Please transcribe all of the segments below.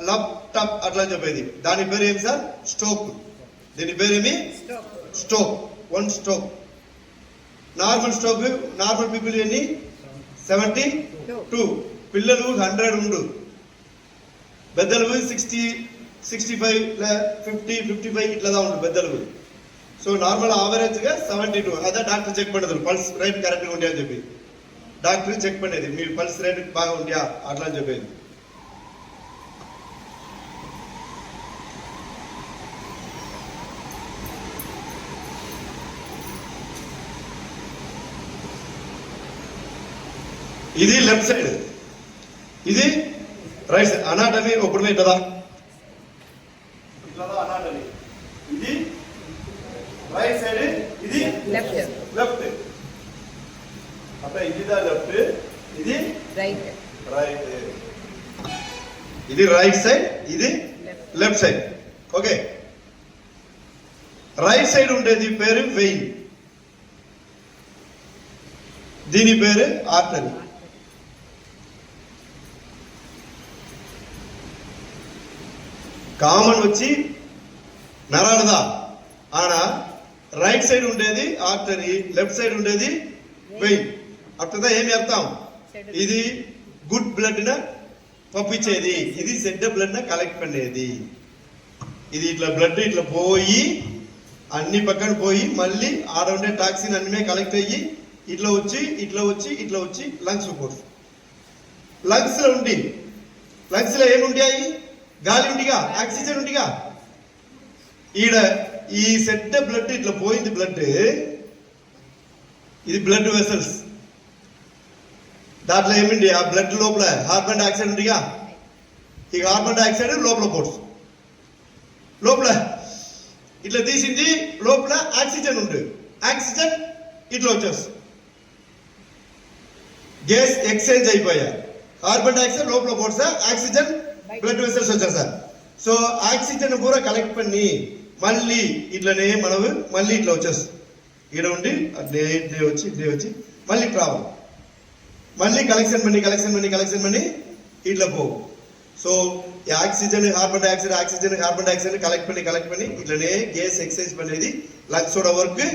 లప్ టప్ అట్లా చెప్పేది. దాని పేరు ఏమి సార్? స్ట్రోక్. దీని పేరు ఏమి? Stroke. 1 stroke. Normal stroke normal people ఎన్ని? 72. పిల్లలు 100 ఉండు, పెద్దలు 60, 65, 50, 55 ఇట్లా ఉండు పెద్దలు. సో నార్మల్ ఆవరేజ్ గా 72. అదే డాక్టర్ చెక్ పడదు పల్స్ రేట్ కరెక్ట్ గా ఉండే అని చెప్పి డాక్టర్ చెక్ పడేది మీ పల్స్ రేట్ బాగా ఉందా అట్లా అని చెప్పేది. ఇది లెఫ్ట్ సైడ్, ఇది రైట్ సైడ్. అనాటమీ ఇప్పుడు ఇట్లా అనాటమీ. ఇది రైట్ సైడ్, ఇది లెఫ్ట్. అప్పుడు ఇది లెఫ్ట్, ఇది రైట్. ఇది రైట్ సైడ్, ఇది left side. Okay. Right side ఉండేది పేరు వెయిన్, దీని పేరు ఆర్టరీ. కామన్ వచ్చి నరాలదా ఆన రైట్ సైడ్ ఉండేది ఆర్టరీ, లెఫ్ట్ సైడ్ ఉండేది వెయిన్. అట్లా ఏమి అర్థం? ఇది గుడ్ బ్లడ్ న పంపించేది, ఇది చెడ్డ బ్లడ్ న కలెక్ట్ పనేది. ఇది ఇట్లా బ్లడ్ ఇట్లా పోయి అన్ని పక్కన పోయి మళ్ళీ ఆడ ఉండే టాక్సిన్ అన్ని కలెక్ట్ అయ్యి ఇట్లా వచ్చి ఇట్లా వచ్చి ఇట్లా వచ్చి లంగ్స్ పోతుంది. లంగ్స్ లో ఉండి, లంగ్స్ లో ఏముంటాయి? గాలి ఉండిగా, ఆక్సిజన్ ఉండిగా. ఈడ ఈ సెట్ బ్లడ్ ఇట్లా పోయింది బ్లడ్, ఇది బ్లడ్ వెసల్స్. దాంట్లో ఏమిండి ఆ బ్లడ్ లోపల కార్బన్ డైఆక్సైడ్ ఉండిగా, ఈ కార్బన్ డైఆక్సైడ్ లోపల పోవచ్చు. లోపల ఇట్లా తీసింది, లోపల ఆక్సిజన్ ఉంటుంది, ఆక్సిజన్ ఇట్లా వచ్చేస్తుంది. గ్యాస్ ఎక్స్చేంజ్ అయిపోయా, కార్బన్ డైఆక్సైడ్ లోపల పోట్సా, ఆక్సిజన్ బ్లడ్ వెసల్స్ వచ్చేసా. సో ఆక్సిజన్ పూరా కలెక్ట్ పని మళ్ళీ ఇట్లనే మనం మళ్ళీ ఇట్లా వచ్చేస్తుంది. ఇక్కడ ఉండి ఇట్లే వచ్చి మళ్ళీ రావాలి, మళ్ళీ కలెక్షన్ பண்ணி ఇట్లా పోవు. So oxygen carbon dioxide, oxygen carbon dioxide collect பண்ணி ఇట్లనే గ్యాస్ ఎక్స్చేంజ్ పనేది లంగ్స్ వర్క్.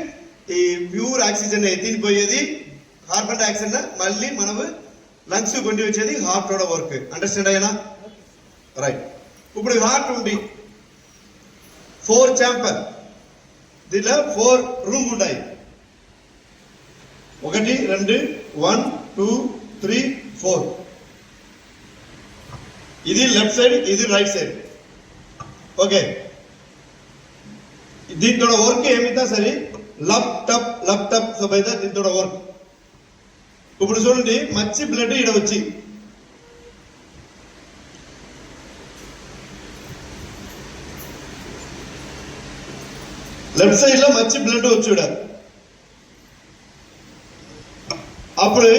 ఈ ప్యూర్ ఆక్సిజన్ ఎత్తిపోయేది కార్బన్ డైఆక్సైడ్ మళ్ళీ మనం లంగ్స్ కొండి వచ్చేది హార్ట్ వర్క్. అండర్స్టాండ్ అయ్యానా? రైట్. ఇప్పుడు హార్ట్ ఉంది 4 ఛాంబర్, దీంట్లో 4 రూమ్ ఉన్నాయి. 1 2 1 2 3 4. ఇది లెఫ్ట్ సైడ్, ఇది రైట్ సైడ్. ఓకే. దీంతో వర్క్ ఏమిటా సరే లప్ టప్ సబ్ అయితే దీంతో వర్క్. ఇప్పుడు చూడండి మంచి బ్లడ్ ఇక్కడ వచ్చి లెఫ్ట్ సైడ్ లో మంచి బ్లడ్ వచ్చి అప్పుడు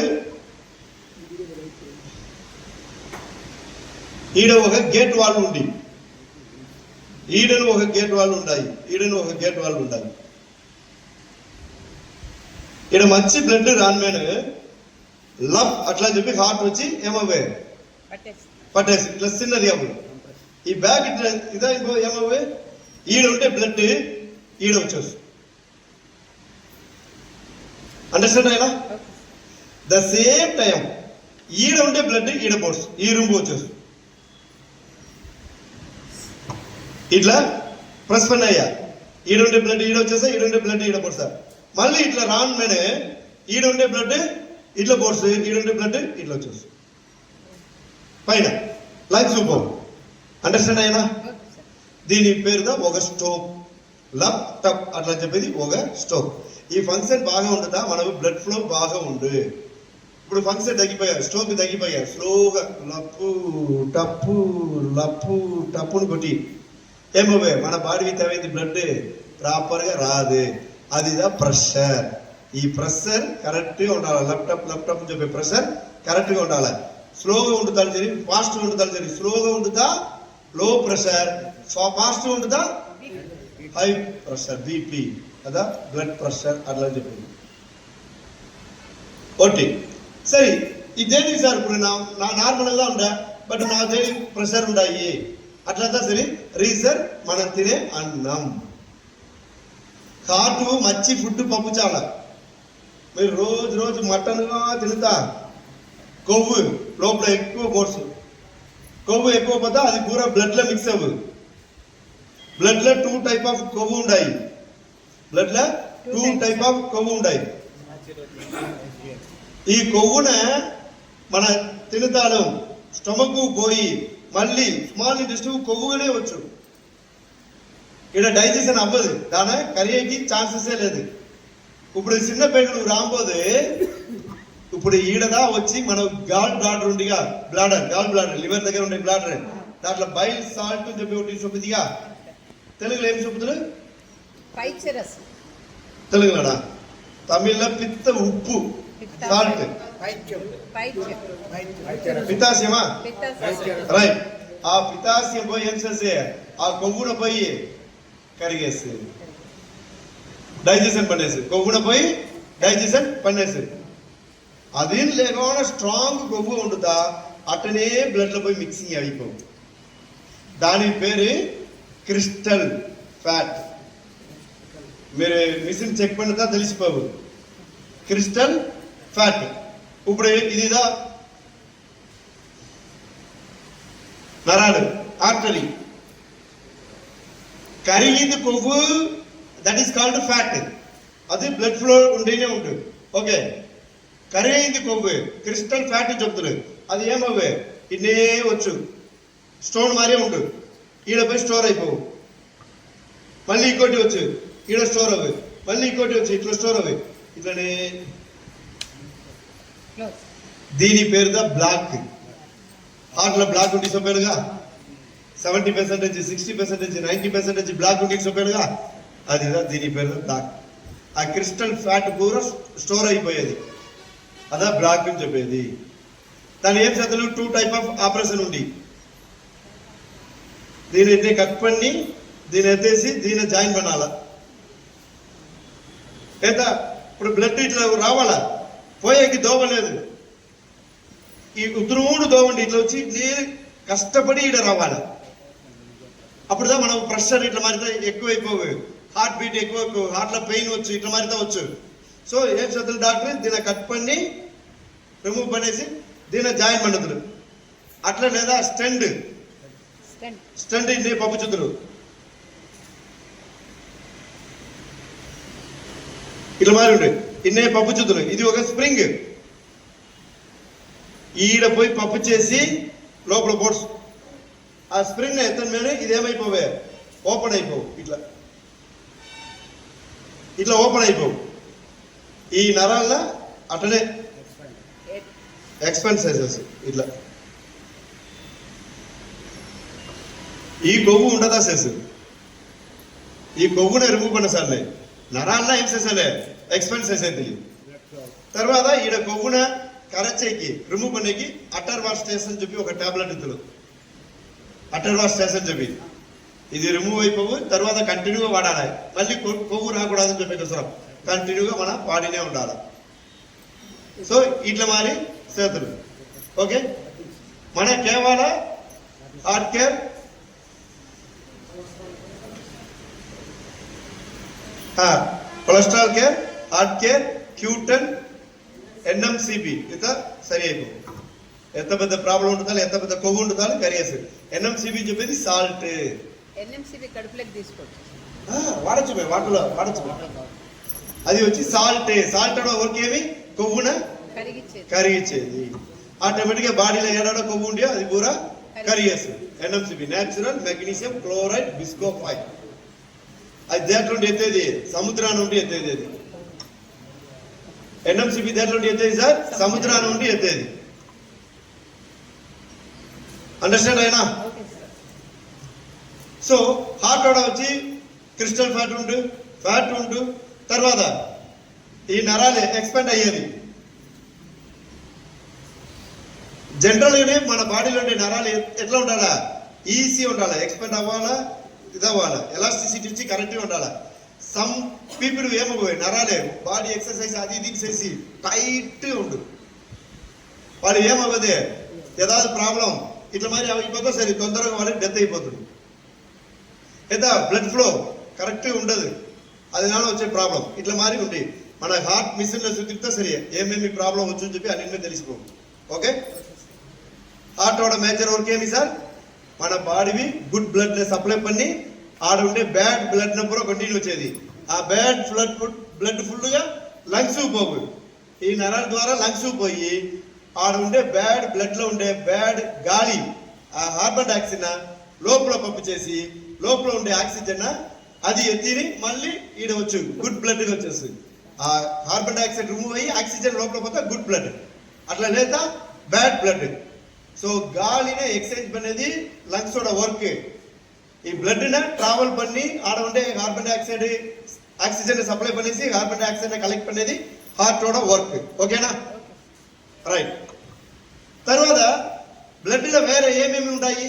ఈడ ఒక గేట్ వాల్ ఉంది, ఈడను ఒక గేట్ వాల్ ఉంటాయి, ఈడను ఒక గేట్ వాల్ ఉంటాయి. ఈడ మంచి బ్లడ్ రాన్మేను లవ్ అట్లా చెప్పి హార్ట్ వచ్చి ఏమవ్వే పట్టేసి ఇట్లా చిన్నది అవ్వు. ఈ బ్యాగ్ ఇట్లా ఇదా ఏమవ్వే ఈడ ఉంటే బ్లడ్ ఈడ వచ్చేసి. అండర్స్టాండ్ అయినా? ద సేమ్ టైం ఈడ ఉండే బ్లడ్ ఈడ పోర్స్ ఈ రూమ్ వచ్చేసి ఇట్లా ప్రెస్ పని అయ్యా. ఈడ ఉండే బ్లడ్ ఈడ వచ్చేసా, ఈడ ఉండే బ్లడ్ ఈడ పోర్సా. మళ్ళీ ఇట్లా రాన్ మేనే ఈడ ఉండే బ్లడ్ ఇట్లా పోర్స్, ఈడ ఉండే బ్లడ్ ఇట్లా వచ్చేసి పైన లంగ్స్ పో. అండర్స్టాండ్ అయినా? దీని పేరుగా ఒక స్ట్రోక్. లప్ టప్ అట్లా చెప్పేది ఒక స్ట్రోక్. ఈ ఫంక్షన్ బాగా ఉంటుందా, మనకు బ్లడ్ ఫ్లో బాగా ఉండు. ఇప్పుడు ఫంక్షన్ తగ్గిపోయారు, స్ట్రోక్ తగ్గిపోయారు. స్లోగా లప్పు టప్పును కొట్టి ఏమోవే మన బాడీకి తవ్వేది బ్లడ్ ప్రాపర్ గా రాదు. అదిదా ప్రెషర్. ఈ ప్రెషర్ కరెక్ట్ గా ఉండాలి. లప్టాప్ చెప్పే ప్రెషర్ కరెక్ట్ గా ఉండాలి. స్లోగా ఉంటుందని సరి, ఫాస్ట్ గా ఉంటుందని సరి. స్లోగా ఉంటుందా లో ప్రెషర్, ఫాస్ట్ గా ఉంటుందా హై ప్రెషర్, బీపీ కదా బ్లడ్ ప్రెషర్ అట్లా చెప్పింది. ఓకే సరే, ఇదేంటి సార్ ఇప్పుడు నార్మల్ గా ఉందా బట్ నా చేయి ప్రెషర్ ఉండాయి అట్లంతా సరే రీజన్ మనం తినే అన్నం. హార్ట్ మంచి ఫుడ్ పప్పు చాలా. మీరు రోజు మటన్గా తింటా కొవ్వు లోపల ఎక్కువ పోర్సు, కొవ్వు ఎక్కువ పోతా అది పూరా బ్లడ్లో మిక్స్ అవ్వు. బ్లడ్లో 2 టైప్ ఆఫ్ కొవ్వు ఉన్నాయి, బ్లడ్లో 2 టైప్ ఆఫ్ కొవ్వు ఉన్నాయి. ఈ కొవ్వున మన తినతాడం స్టమక్ పోయి మళ్ళీ స్మాల్ ఇంటెస్టిన్ కొవ్వుగానే వచ్చు. ఇక్కడ డైజెషన్ అవ్వదు, దాని కరియేకి ఛాన్సెసే లేదు. ఇప్పుడు చిన్న పేగు నువ్వు రాబోదే ఇప్పుడు ఈడదా వచ్చి మనం గాల్ బ్లాడర్ ఉండిగా గాల్ బ్లాడర్ లివర్ దగ్గర ఉండే బ్లాడర్ దాంట్లో బైల్ సాల్ట్ చెప్పి ఒకటి చూపుదిగా. తెలుగులో ఏం చూపుతురు? తెలుగులోనా? తమిళ్లో పిత్త ఉప్పు సాల్ట్, పితాశయమా? రైట్. ఆ పితాశయం పోయి ఏం చేసే ఆ కొవ్వున పోయి కరిగేసి డైజెషన్ పనేసి, కొవ్వున పోయి డైజెషన్ పనేసి. అది లేకుండా స్ట్రాంగ్ కొవ్వు ఉంటుందా అట్టనే బ్లడ్లో పోయి మిక్సింగ్ అయిపోవు. దాని పేరు క్రిస్టల్ ఫ్యాట్. మీరు మిషన్ చెక్ పడితే తెలిసిపోవు క్రిస్టల్ ఫ్యాట్. ఇప్పుడు ఇదిదా నరాలు ఆర్టరీ, కరిగింది కొవ్వు దట్ ఈస్ కాల్డ్ ఫ్యాట్. అది బ్లడ్ ఫ్లో ఉండేనే ఉంటుంది. ఓకే, కరిగింది కొవ్వు క్రిస్టల్ ఫ్యాట్ చెప్తున్నారు. అది ఏమవ్వే ఇన్నే వచ్చు స్టోన్ మారే ఉండు, ఈడ పోయి స్టోర్ అయిపోవు. మళ్ళీ ఇంకోటి వచ్చు ఈడ స్టోర్ అవ్వదు, మళ్ళీ ఇంకోటి వచ్చి ఇట్లా స్టోర్ అవ్వదు. ఇట్లనే దీని పేరుదా బ్లాక్. హార్ట్లో బ్లాక్ ఉండి చెప్పాడుగా 70%, 60%, 90% బ్లాక్ ఉండి చెప్పాడుగా, అదిదా దీని పేరు బ్లాక్. ఆ క్రిస్టల్ ఫ్యాట్ పూరా స్టోర్ అయిపోయేది, అదా బ్లాక్ అని చెప్పేది. దాని ఏం చేతలు 2 టైప్ ఆఫ్ ఆపరేషన్ ఉంది. దీని అయితే కట్ పని దీని ఎత్తేసి దీని జాయిన్ పనాలా. లేదా ఇప్పుడు బ్లడ్ ఇట్లా రావాలా, పోయేకి దోవ లేదు. ఈ ఉత్తరూడు దోవండి ఇట్లా వచ్చి నేను కష్టపడి ఇక్కడ రావాలా. అప్పుడుదా మనం ప్రెషర్ ఇట్లా మారితే ఎక్కువైపోవు, హార్ట్ బీట్ ఎక్కువ, హార్ట్లో పెయిన్ వచ్చు, ఇట్లా మారితే వచ్చు. సో ఏం చేతులు డాక్టర్ దీని కట్ పని రిమూవ్ పనేసి దీని జాయిన్ పండుతులు అట్లా. లేదా స్టెండ్ ఇన్ని పంపుచుతురు ఇట్లా మారి ఉండే ఇన్నే పంపుచుతురు. ఇది ఒక స్ప్రింగ్, ఈడ పోయి పప్పు చేసి లోపల బోర్డ్స్ ఆ స్ప్రింగ్ ఎత్తని మీద ఇదేమైపోవే ఓపెన్ అయిపోవు, ఇట్లా ఓపెన్ అయిపోవు. ఈ నరాల్లో అట్లనే ఎక్స్పెన్సెస్ ఇట్లా. ఈ కొవ్వు ఉండదా సెస్, ఈ కొవ్వునే రిమూవ్ పన్న సార్లే నరాల్లో ఏం చేసాలే ఎక్స్పెన్సెస్ అయితే. తర్వాత ఈడ కొవ్వున కరచేకి రిమూవ్ పనేకి అటర్ వాష్ స్టేషన్ చెప్పి ఒక టాబ్లెట్ ఇద్దరు అటర్ వాష్ స్టేషన్ చెప్పి ఇది రిమూవ్ అయిపోవు. తర్వాత కంటిన్యూగా వాడాలి, మళ్ళీ కొవ్వు రాకూడదని చెప్పి అవసరం, కంటిన్యూగా మన వాడినే ఉండాలి. సో ఇట్లా మారి చేతులు. ఓకే, మన కేవల heart care cholesterol care, heart care, క్యూటన్, ఎన్ఎంసిబి ఇత సరి అయిపో. ఎంత పెద్ద ప్రాబ్లం ఉంటుందా, ఎంత పెద్ద కొవ్వు ఉంటుందా కరియేసి. ఎన్ఎంసిబి చెప్పేది సాల్ట్. వాడచ్చు వాటర్లో వాడచ్చు. అది వచ్చి సాల్ట్. సాల్ట్ వర్క్ ఏమి కొవ్వున కరిగించేది. ఆటోమేటిక్గా బాడీలో ఏడాడో కొవ్వు ఉండే అది పూరా కరిగేస్తుంది. ఎన్ఎంసిబి న్యాచురల్ మెగ్నీషియం క్లోరైడ్ బిస్కోఫైల్. అది దేంట్లో నుండి ఎత్తేది, సముద్రం నుండి ఎత్తేది. అది ఎన్ఎంసిబి దేంట్లో నుండి ఎత్తేది సార్, సముద్రం నుండి ఎత్తేది. అండర్స్టాండ్ అయినా? సో హార్ట్ కూడా వచ్చి క్రిస్టల్ ఫ్యాట్ ఉండు తర్వాత ఈ నరాలు ఎక్స్పాండ్ అయ్యేది. జనరల్గానే మన బాడీలో ఉండే నరాలు ఎట్లా ఉండాలా, ఈజీ ఉండాలా, ఎక్స్పాండ్ అవ్వాలా, ఇదవ్వాలా, ఎలాస్టిసిటీ ఇచ్చి కరెక్ట్గా ఉండాలా. సమ్ పీపుల్ ఏమవుతాయి నరాలే బాడీ ఎక్సర్సైజ్ అది ఇది చేసి టైట్ ఉండు, వాడు ఏమవ్వదే ఏదాది ప్రాబ్లం ఇట్లా మరి అయిపోతా సరే తొందరగా వాళ్ళకి డెత్ అయిపోతుంది లేదా బ్లడ్ ఫ్లో కరెక్ట్గా ఉండదు அதனால వచ్చే ప్రాబ్లం ఇట్లా మారి ఉంది మన హార్ట్ మిషన్లో சுத்திட்டா சரி ఏమేమి ప్రాబ్లం వచ్చుని చెప్పి అన్నింటినీ తెలిసిపోవు ఓకే హార్టோட మేజర్ వర్క్ ఏమి సార్ మన బాడీవి గుడ్ బ్లడ్ సప్లై பண்ணி ఆడ ఉండే బ్యాడ్ బ్లడ్ పూరా కంటిన్యూ వచ్చేది ఆ బ్యాడ్ బ్లడ్ ఫుల్గా లంగ్స్ పోవు ఈ నరాల ద్వారా లంగ్స్ పోయి ఆడ ఉండే బ్యాడ్ బ్లడ్ లో ఉండే బ్యాడ్ గాలి ఆ కార్బన్ డైఆక్సైడ్ లోపల పంపు చేసి లోపల ఉండే ఆక్సిజన్ అది ఎత్తిని మళ్ళీ ఈడ వచ్చు గుడ్ బ్లడ్ వచ్చేస్తుంది ఆ కార్బన్ డైఆక్సైడ్ రిమూవ్ అయ్యి ఆక్సిజన్ లోపల పోతే గుడ్ బ్లడ్ అట్లా లేదా బ్యాడ్ బ్లడ్ సో గాలినే ఎక్స్చేంజ్ பண்ணது லங்ஸோட ஒர்க் ఈ బ్లడ్ ని ట్రావెల్ பண்ணி ఆడ ఉండే కార్బన్ డైఆక్సైడ్ ఆక్సిజన్ సప్లై பண்ணేసి కార్బన్ డైఆక్సైడ్ కలెక్ట్ பண்ணது హార్టోட వర్క్ ఓకేనా రైట్ తర్వాత బ్లడ్ లో వేరే ఏమేమి ఉంటాయి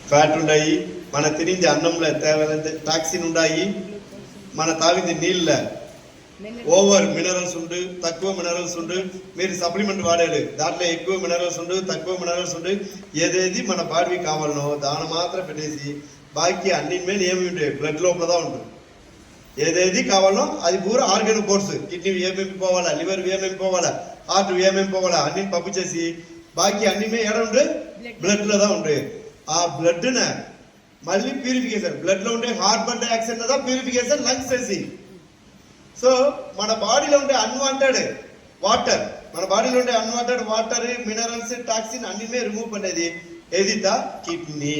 ఫ్యాట్ ఉన్నాయి మన తినింది అన్నంలో తేవలంత టాక్సిన్ ఉన్నాయి మన తాగింది నీళ్ళ ఓవర్ మినరల్స్ ఉండు తక్కువ మినరల్స్ ఉండు మీరు సప్లిమెంట్ వాడారు దాంట్లో ఎక్కువ మినరల్స్ ఉండు తక్కువ మినరల్స్ ఉండు ఏదేది మన బాడీకి కావాలనో దాని మాత్రం పెట్టేసి బాకీ అన్నింటి ఏమి ఉంటాయి బ్లడ్ లోపల దా ఉంటుంది ఏదేది కావాలనో అది పూర ఆర్గన్ కోర్స్ కిడ్నీ ఏమేమి పోవాలా లివర్ ఏమేమి పోవాలా హార్ట్ ఏమేమి పోవాలా అన్ని పంపు చేసి బాకీ అన్ని ఏడ ఉండే బ్లడ్ లో దా ఉండే ఆ బ్లడ్ న మళ్ళీ ప్యూరిఫికేషన్ బ్లడ్ లో ఉండే కార్బన్ డైఆక్సైడ్ దా ప్యూరిఫికేషన్ లంగ్స్ చేసి సో మన బాడీలో ఉండే అన్వాంటెడ్ వాటర్ మన బాడీలో ఉండే అన్వాంటెడ్ వాటర్ మినరల్స్ టాక్సిన్ అన్ని రిమూవ్ பண்ணது ఏది దా కిడ్నీ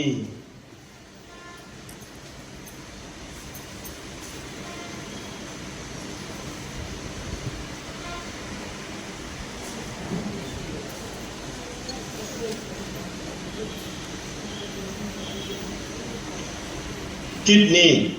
kidney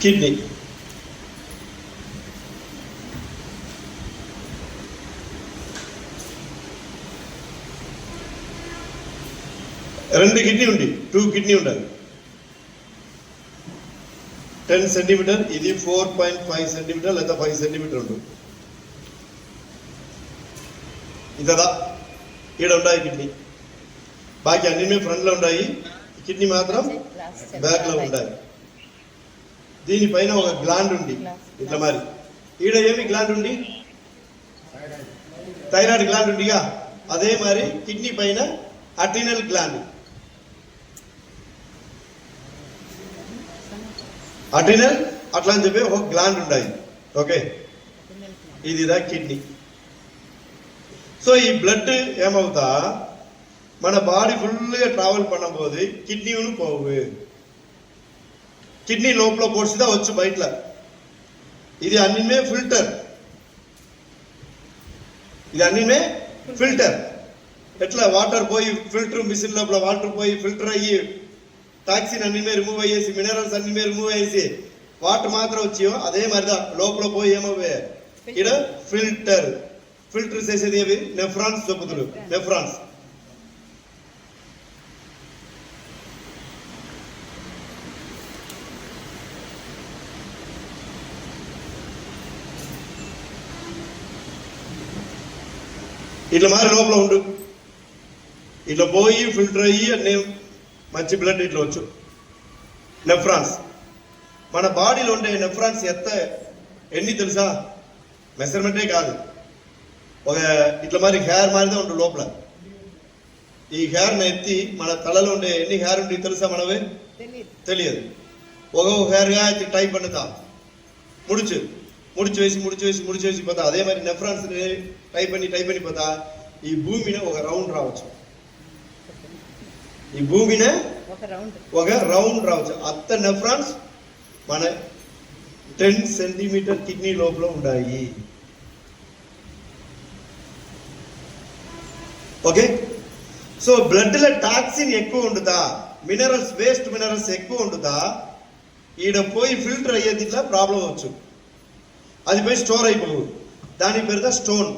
kidney రెండు కిడ్నీ ఉంది 2 కిడ్నీ ఉండాలి 10 సెంటీమీటర్ ఇది 4.5 సెంటీమీటర్ లేదా 5 సెంటీమీటర్ ఉంటుంది ఇదదా ఈడ ఉన్నాయి కిడ్నీ బాకీ అన్ని ఫ్రంట్ లో ఉన్నాయి కిడ్నీ మాత్రం బ్యాక్ లో ఉన్నాయి దీనిపైన ఒక గ్లాండ్ ఉంది ఇట్లా మరి ఈడ ఏమి గ్లాండ్ ఉంది థైరాయిడ్ గ్లాండ్ ఉందిగా అదే మరి కిడ్నీ పైన అడ్రినల్ గ్లాండ్ అడ్రినల్ అట్లా అని చెప్పి ఒక గ్లాండ్ ఉన్నాయి ఓకే ఇదిదా కిడ్నీ సో ఈ బ్లడ్ ఏమవుతా మన బాడీ ఫుల్గా ట్రావెల్ பண்ணும்போது కిడ్నీను పోవు కిడ్నీ లోపల పోడ్చిదా వచ్చు బయట ఇది అన్నిమే ఫిల్టర్ ఇది అన్నిమే ఫిల్టర్ ఎట్లా వాటర్ పోయి ఫిల్టర్ మిషన్ లోపల వాటర్ పోయి ఫిల్టర్ అయ్యి టాక్సిన్ అన్ని రిమూవ్ అయ్యేసి మినరల్స్ అన్ని రిమూవ్ అయ్యేసి వాటర్ మాత్రం వచ్చియో అదే మరిదా లోపల పోయి ఏమవ్వే ఇక్కడ ఫిల్టర్ చేసేది ఏవి నెఫ్రాన్స్ చెప్పుతురు నెఫ్రాన్స్ ఇట్లా మారి లోపల ఉండు ఇట్లా పోయి ఫిల్టర్ అయ్యి అన్నీ మంచి బ్లడ్ ఇట్లా వచ్చు నెఫ్రాన్స్ మన బాడీలో ఉండే నెఫ్రాన్స్ ఎన్ని తెలుసా మెజర్మెంటే కాదు ఒక ఇట్లా మరి హెయిర్ మారిదే ఉంటుంది లోపల ఈ హెయిర్ని ఎత్తి మన తలలో ఉండే ఎన్ని హెయిర్ ఉంటుంది తెలుసా మనవే తెలియదు ఒక హెయిర్గా అయితే టైప్ பண்ணுதா முடிச்சு వేసి పోతా అదే మరి నెఫ్రాన్స్ టైప్ பண்ணி పోతా ఈ భూమిని ఒక రౌండ్ రావచ్చు ఈ భూమిని ఒక రౌండ్ రావచ్చు అత్త నెఫ్రాన్స్ మన 10 సెంటీమీటర్ కిడ్నీ లోపల ఉన్నాయి ఓకే సో బ్లడ్ లో టాక్సిన్ ఎక్కువ ఉండుతా మినరల్స్ వేస్ట్ మినరల్స్ ఎక్కువ ఉండుతా ఈడ పోయి ఫిల్టర్ అయ్యేది ఇట్లా ప్రాబ్లం వచ్చు, అది పోయి స్టోర్ అయిపోవు, దాని పేరు దా స్టోన్.